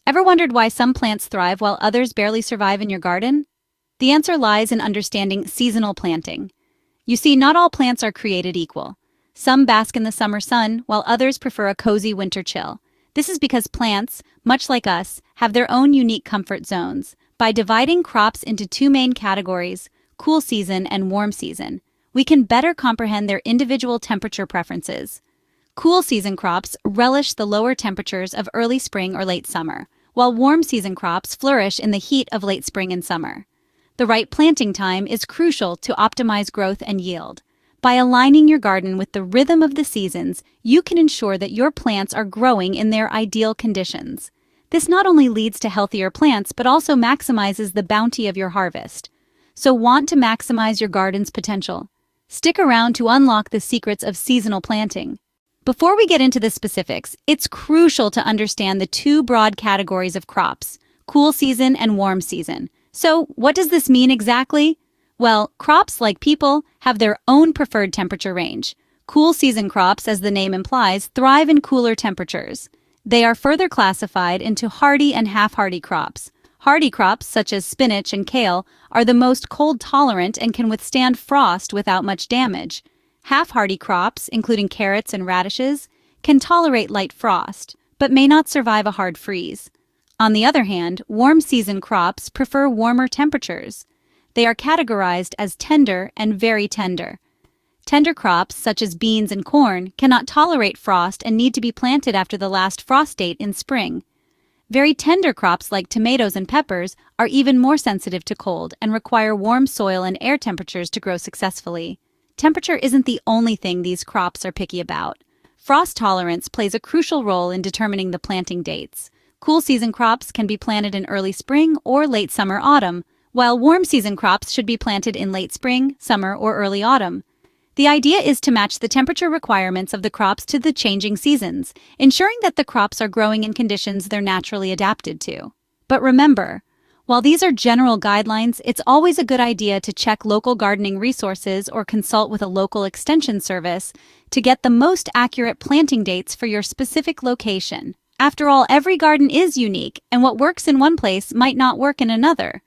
Ever wondered why some plants thrive while others barely survive in your garden? The answer lies in understanding seasonal planting. You see, not all plants are created equal. Some bask in the summer sun, while others prefer a cozy winter chill. This is because plants, much like us, have their own unique comfort zones. By dividing crops into two main categories, cool season and warm season, we can better comprehend their individual temperature preferences. Cool season crops relish the lower temperatures of early spring or late summer, while warm season crops flourish in the heat of late spring and summer. The right planting time is crucial to optimize growth and yield. By aligning your garden with the rhythm of the seasons, you can ensure that your plants are growing in their ideal conditions. This not only leads to healthier plants, but also maximizes the bounty of your harvest. So, want to maximize your garden's potential? Stick around to unlock the secrets of seasonal planting. Before we get into the specifics, it's crucial to understand the two broad categories of crops, cool season and warm season. So, what does this mean exactly? Well, crops, like people, have their own preferred temperature range. Cool season crops, as the name implies, thrive in cooler temperatures. They are further classified into hardy and half-hardy crops. Hardy crops, such as spinach and kale, are the most cold-tolerant and can withstand frost without much damage. Half-hardy crops, including carrots and radishes, can tolerate light frost, but may not survive a hard freeze. On the other hand, warm season crops prefer warmer temperatures. They are categorized as tender and very tender. Tender crops, such as beans and corn, cannot tolerate frost and need to be planted after the last frost date in spring. Very tender crops like tomatoes and peppers are even more sensitive to cold and require warm soil and air temperatures to grow successfully. Temperature isn't the only thing these crops are picky about. Frost tolerance plays a crucial role in determining the planting dates. Cool season crops can be planted in early spring or late summer-autumn, while warm season crops should be planted in late spring, summer, or early autumn. The idea is to match the temperature requirements of the crops to the changing seasons, ensuring that the crops are growing in conditions they're naturally adapted to. But remember, while these are general guidelines, it's always a good idea to check local gardening resources or consult with a local extension service to get the most accurate planting dates for your specific location. After all, every garden is unique, and what works in one place might not work in another.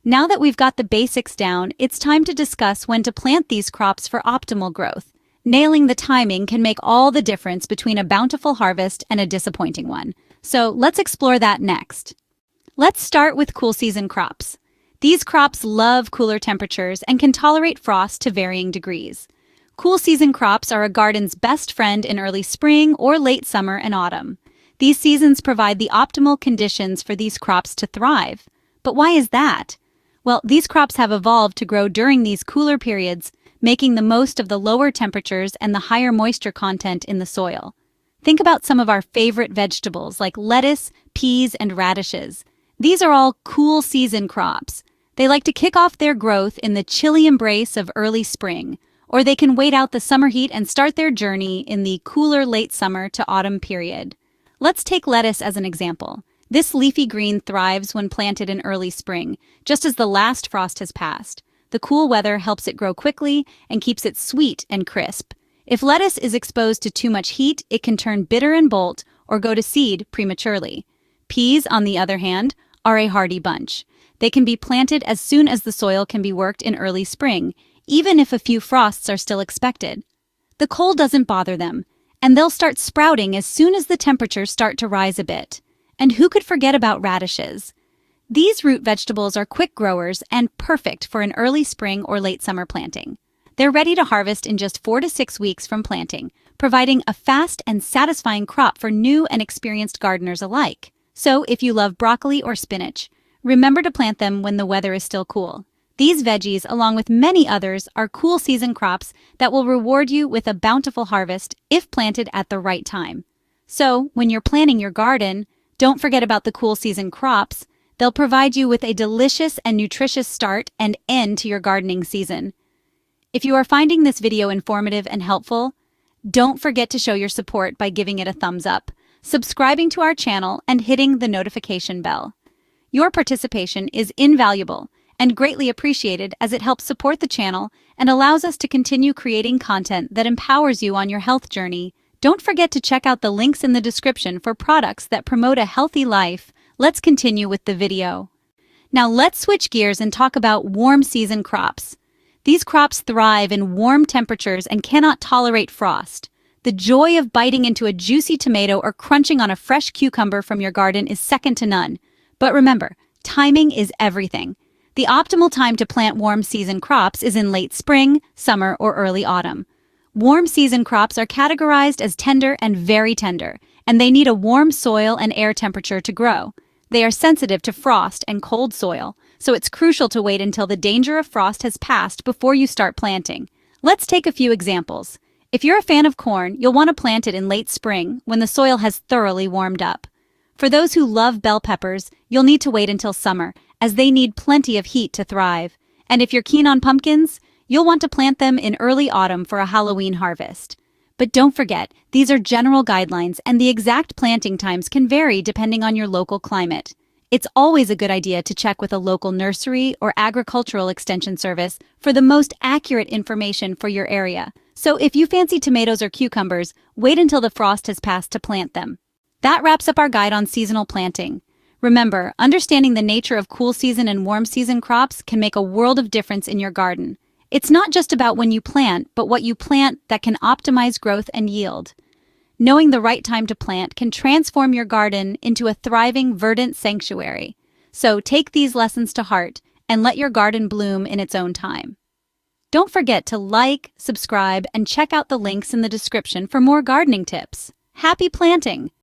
Now that we've got the basics down, it's time to discuss when to plant these crops for optimal growth. Nailing the timing can make all the difference between a bountiful harvest and a disappointing one. So let's explore that next. Let's start with cool season crops. These crops love cooler temperatures and can tolerate frost to varying degrees. Cool season crops are a garden's best friend in early spring or late summer and autumn. These seasons provide the optimal conditions for these crops to thrive. But why is that? Well, these crops have evolved to grow during these cooler periods, making the most of the lower temperatures and the higher moisture content in the soil. Think about some of our favorite vegetables like lettuce, peas, and radishes. These are all cool season crops. They like to kick off their growth in the chilly embrace of early spring, or they can wait out the summer heat and start their journey in the cooler late summer to autumn period. Let's take lettuce as an example. This leafy green thrives when planted in early spring, just as the last frost has passed. The cool weather helps it grow quickly and keeps it sweet and crisp. If lettuce is exposed to too much heat, it can turn bitter and bolt or go to seed prematurely. Peas, on the other hand, are a hardy bunch. They can be planted as soon as the soil can be worked in early spring, even if a few frosts are still expected. The cold doesn't bother them, and they'll start sprouting as soon as the temperatures start to rise a bit. And who could forget about radishes? These root vegetables are quick growers and perfect for an early spring or late summer planting. They're ready to harvest in just 4 to 6 weeks from planting, providing a fast and satisfying crop for new and experienced gardeners alike. So if you love broccoli or spinach, remember to plant them when the weather is still cool. These veggies, along with many others, are cool season crops that will reward you with a bountiful harvest if planted at the right time. So when you're planning your garden, don't forget about the cool season crops. They'll provide you with a delicious and nutritious start and end to your gardening season. If you are finding this video informative and helpful, don't forget to show your support by giving it a thumbs up, subscribing to our channel, and hitting the notification bell. Your participation is invaluable and greatly appreciated as it helps support the channel and allows us to continue creating content that empowers you on your health journey. Don't forget to check out the links in the description for products that promote a healthy life, Let's continue with the video. Now let's switch gears and talk about warm season crops. These crops thrive in warm temperatures and cannot tolerate frost. The joy of biting into a juicy tomato or crunching on a fresh cucumber from your garden is second to none. But remember, timing is everything. The optimal time to plant warm season crops is in late spring, summer, or early autumn. Warm season crops are categorized as tender and very tender, and they need a warm soil and air temperature to grow. They are sensitive to frost and cold soil, so it's crucial to wait until the danger of frost has passed before you start planting. Let's take a few examples. If you're a fan of corn, you'll want to plant it in late spring when the soil has thoroughly warmed up. For those who love bell peppers, you'll need to wait until summer, as they need plenty of heat to thrive. And if you're keen on pumpkins, you'll want to plant them in early autumn for a Halloween harvest. But don't forget, these are general guidelines and the exact planting times can vary depending on your local climate. It's always a good idea to check with a local nursery or agricultural extension service for the most accurate information for your area. So if you fancy tomatoes or cucumbers, wait until the frost has passed to plant them. That wraps up our guide on seasonal planting. Remember, understanding the nature of cool season and warm season crops can make a world of difference in your garden. It's not just about when you plant, but what you plant that can optimize growth and yield. Knowing the right time to plant can transform your garden into a thriving, verdant sanctuary. So take these lessons to heart and let your garden bloom in its own time. Don't forget to like, subscribe, and check out the links in the description for more gardening tips. Happy planting!